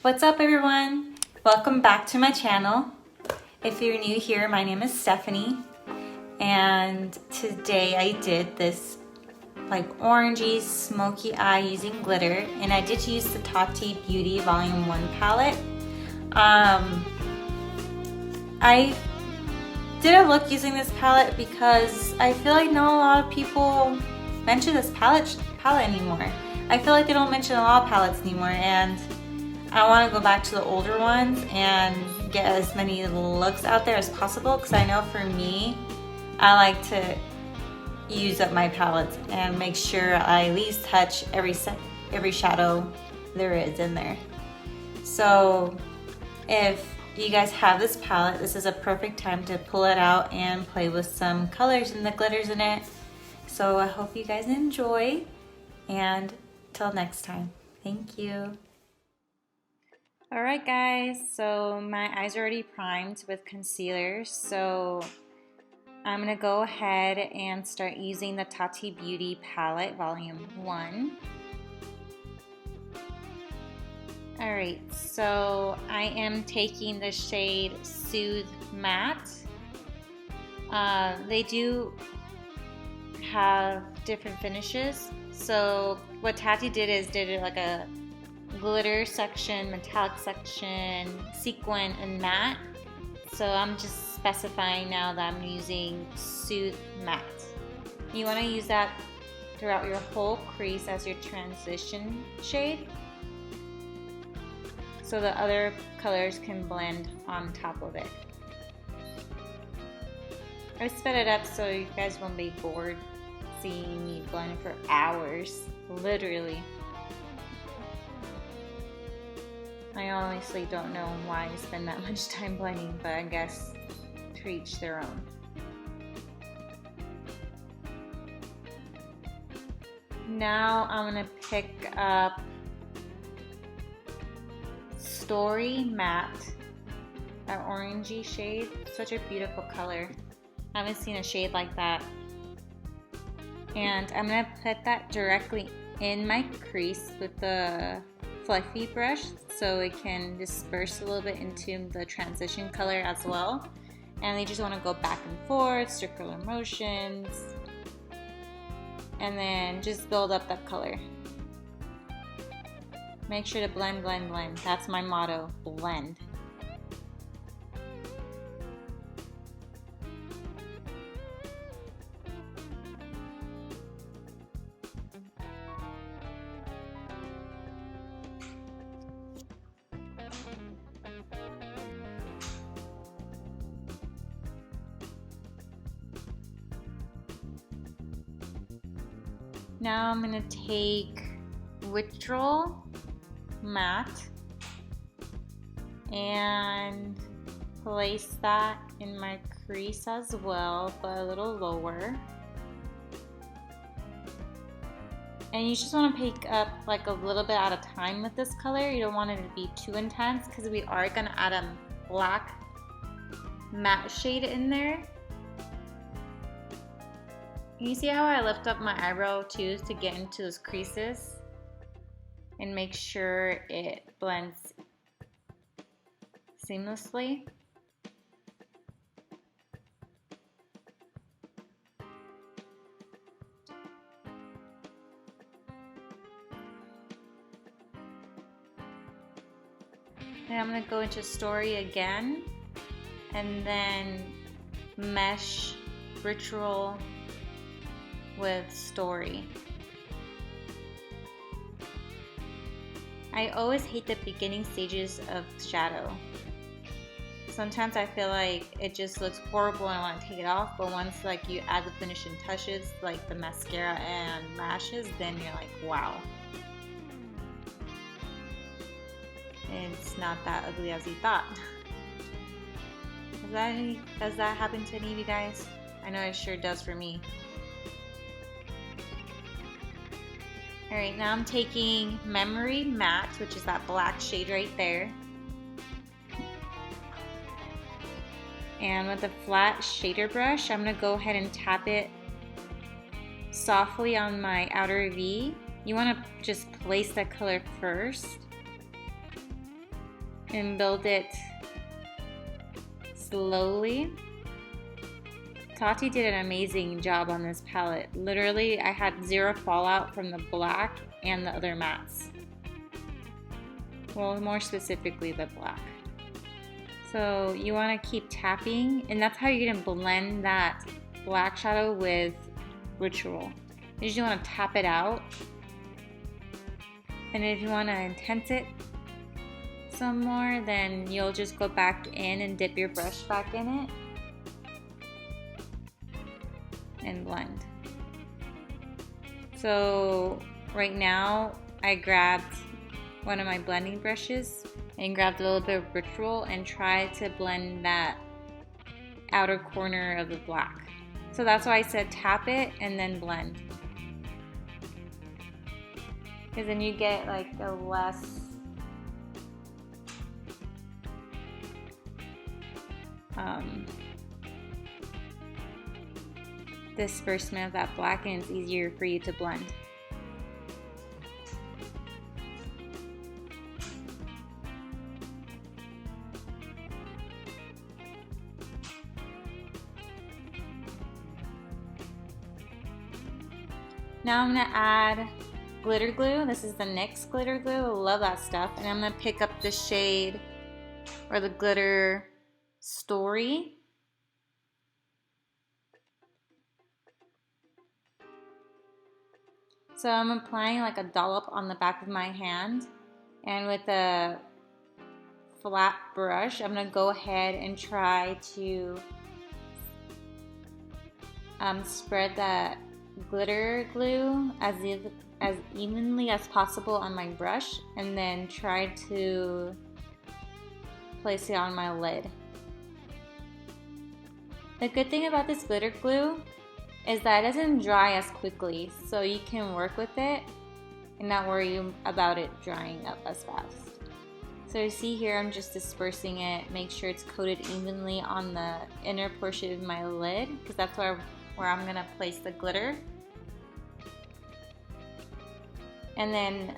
What's up everyone? Welcome back to my channel. If you're new here, my name is Stephanie and today I did this like orangey smoky eye using glitter, and I did use the Tati Beauty Volume 1 palette. I did a look using this palette because I feel like not a lot of people mention this palette anymore. I feel like they don't mention a lot of palettes anymore, and I want to go back to the older ones and get as many looks out there as possible, because I know for me, I like to use up my palettes and make sure I at least touch every shadow there is in there. So if you guys have this palette, this is a perfect time to pull it out and play with some colors and the glitters in it. So I hope you guys enjoy, and till next time, thank you. Alright guys, so my eyes are already primed with concealer, so I'm going to go ahead and start using the Tati Beauty Palette Volume 1. Alright, so I am taking the shade Soothe Matte. They do have different finishes, so what Tati did is did it like a glitter section, metallic section, sequin, and matte. So I'm just specifying now that I'm using Soothe Matte. You want to use that throughout your whole crease as your transition shade, so the other colors can blend on top of it. I sped it up so you guys won't be bored seeing me blend for hours, literally. I honestly don't know why I spend that much time blending, but I guess to each their own. Now I'm going to pick up Story Matte, that orangey shade. Such a beautiful color. I haven't seen a shade like that. And I'm going to put that directly in my crease with the fluffy brush so it can disperse a little bit into the transition color as well. And you just want to go back and forth, circular motions, and then just build up that color. Make sure to blend, blend, blend. That's my motto, blend. Now I'm going to take Withdrawal Matte and place that in my crease as well, but a little lower. And you just want to pick up like a little bit at a time with this color. You don't want it to be too intense because we are going to add a black matte shade in there. You see how I lift up my eyebrow too to get into those creases and make sure it blends seamlessly. And I'm going to go into Story again and then mesh Ritual with Story. I always hate the beginning stages of shadow. Sometimes I feel like it just looks horrible and I want to take it off, but once like you add the finishing touches like the mascara and lashes, then you're like, wow. It's not that ugly as you thought. Does that happen to any of you guys? I know it sure does for me. Alright, now I'm taking Memory Matte, which is that black shade right there. And with a flat shader brush, I'm going to go ahead and tap it softly on my outer V. You want to just place that color first. and build it slowly. Tati did an amazing job on this palette. Literally, I had zero fallout from the black and the other mattes. Well, more specifically the black. So you want to keep tapping, and that's how you're going to blend that black shadow with Ritual. You just want to tap it out. And if you want to intense it some more, then you'll just go back in and dip your brush back in it and blend. So right now I grabbed one of my blending brushes and grabbed a little bit of Ritual and tried to blend that outer corner of the black. So that's why I said tap it and then blend, because then you get like a less disbursement of that black, and it's easier for you to blend. Now I'm gonna add glitter glue. This is the NYX glitter glue. I love that stuff. And I'm gonna pick up the shade or the glitter Story. So I'm applying like a dollop on the back of my hand, and with a flat brush I'm gonna go ahead and try to spread that glitter glue as evenly as possible on my brush, and then try to place it on my lid. The good thing about this glitter glue is that it doesn't dry as quickly, so you can work with it and not worry about it drying up as fast. So you see here, I'm just dispersing it, make sure it's coated evenly on the inner portion of my lid, because that's where I'm gonna place the glitter. And then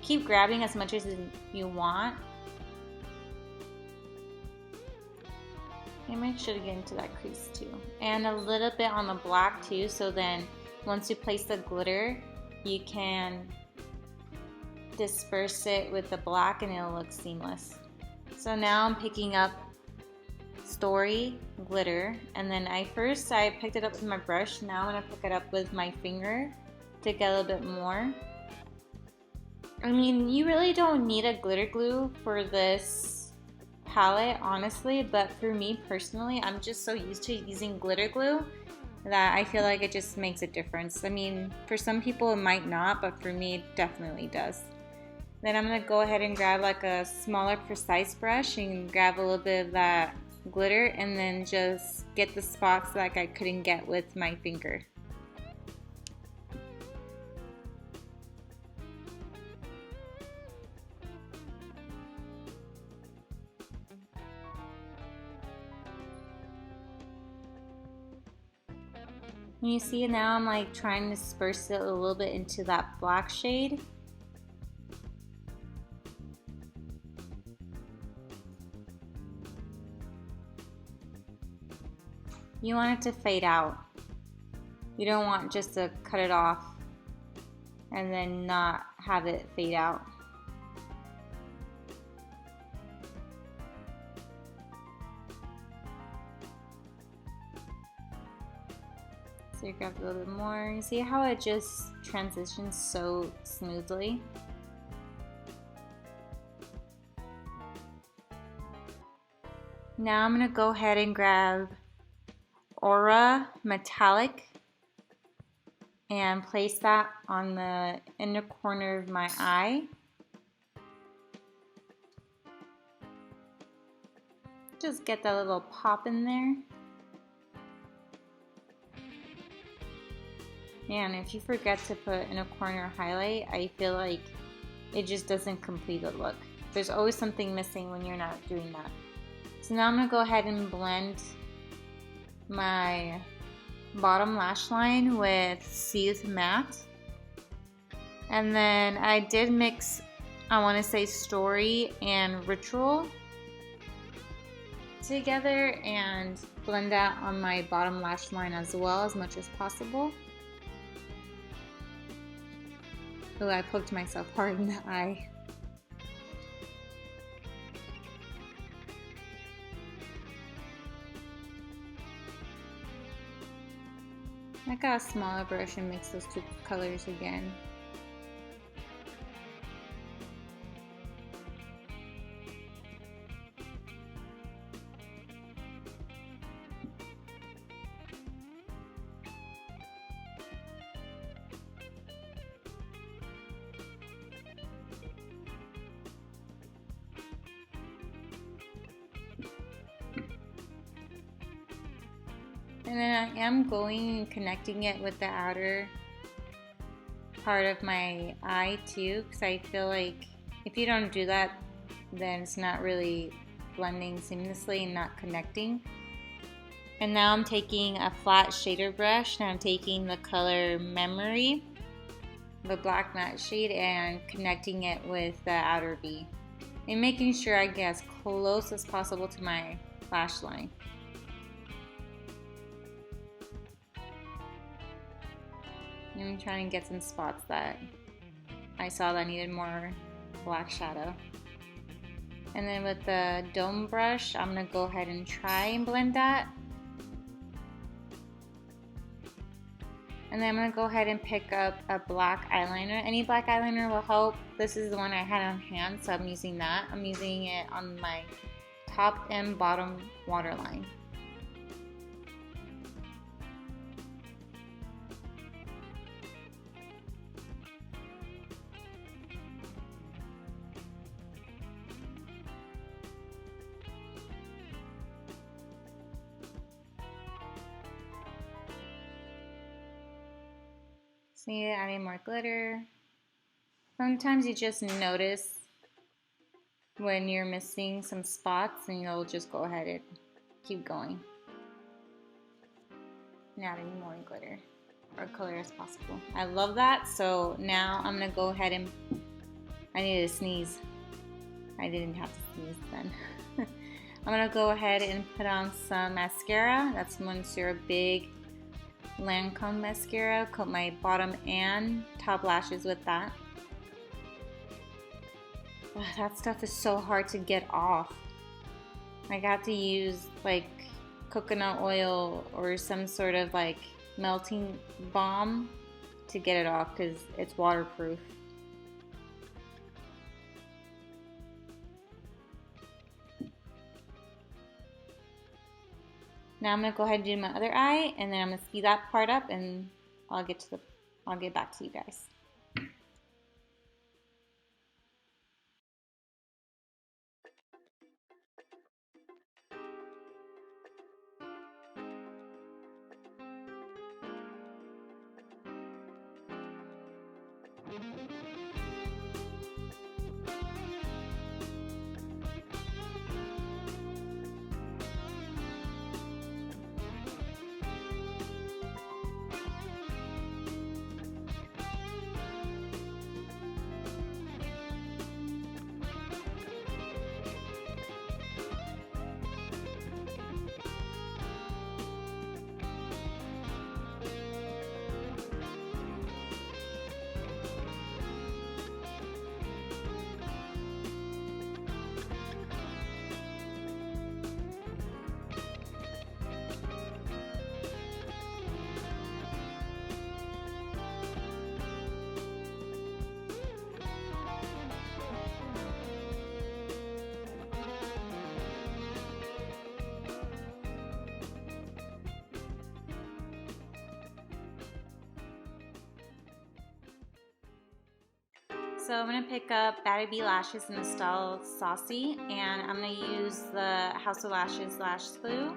keep grabbing as much as you want. And make sure to get into that crease too. And a little bit on the black too, so then once you place the glitter, you can disperse it with the black and it'll look seamless. So now I'm picking up Story glitter, and then I picked it up with my brush. Now I'm gonna pick it up with my finger to get a little bit more. I mean, you really don't need a glitter glue for this palette, honestly, but for me personally, I'm just so used to using glitter glue that I feel like it just makes a difference. I mean, for some people it might not, but for me it definitely does. Then I'm gonna go ahead and grab like a smaller precise brush and grab a little bit of that glitter, and then just get the spots like I couldn't get with my finger. And you see now I'm like trying to disperse it a little bit into that black shade. You want it to fade out. You don't want just to cut it off and then not have it fade out. So you grab a little bit more. You see how it just transitions so smoothly? Now I'm gonna go ahead and grab Aura Metallic and place that on the inner corner of my eye. Just get that little pop in there. And if you forget to put in a corner highlight, I feel like it just doesn't complete the look. There's always something missing when you're not doing that. So now I'm gonna go ahead and blend my bottom lash line with Soothe Matte. And then I did mix, I wanna say Story and Ritual. together and blend that on my bottom lash line as well as much as possible. Oh, I poked myself hard in the eye. I got a smaller brush and mix those two colors again. And then I am going and connecting it with the outer part of my eye too, because I feel like if you don't do that, then it's not really blending seamlessly and not connecting. And now I'm taking a flat shader brush and I'm taking the color Memory, the black matte shade, and connecting it with the outer V. And making sure I get as close as possible to my lash line. I'm trying to get some spots that I saw that needed more black shadow. And then with the dome brush, I'm gonna go ahead and try and blend that. And then I'm gonna go ahead and pick up a black eyeliner. Any black eyeliner will help. This is the one I had on hand, so I'm using that. I'm using it on my top and bottom waterline. So you need to add in more glitter. Sometimes you just notice when you're missing some spots and you'll just go ahead and keep going. And adding more glitter or color as possible. I love that. So now I'm gonna go ahead and, I need to sneeze. I didn't have to sneeze then. I'm gonna go ahead and put on some mascara. That's Monsieur Big Lancome mascara. Coat my bottom and top lashes with that. Ugh, that stuff is so hard to get off. I got to use like coconut oil or some sort of like melting balm to get it off because it's waterproof. Now I'm gonna go ahead and do my other eye, and then I'm gonna speed that part up, and I'll get back to you guys. So I'm going to pick up Baddie B lashes in the style Saucy, and I'm going to use the House of Lashes lash glue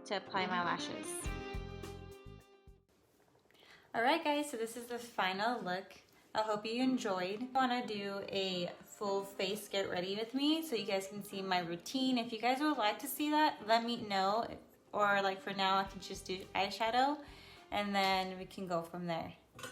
to apply my lashes. Alright guys, so this is the final look. I hope you enjoyed. I want to do a full face get ready with me so you guys can see my routine. If you guys would like to see that, let me know. Or like for now, I can just do eyeshadow and then we can go from there.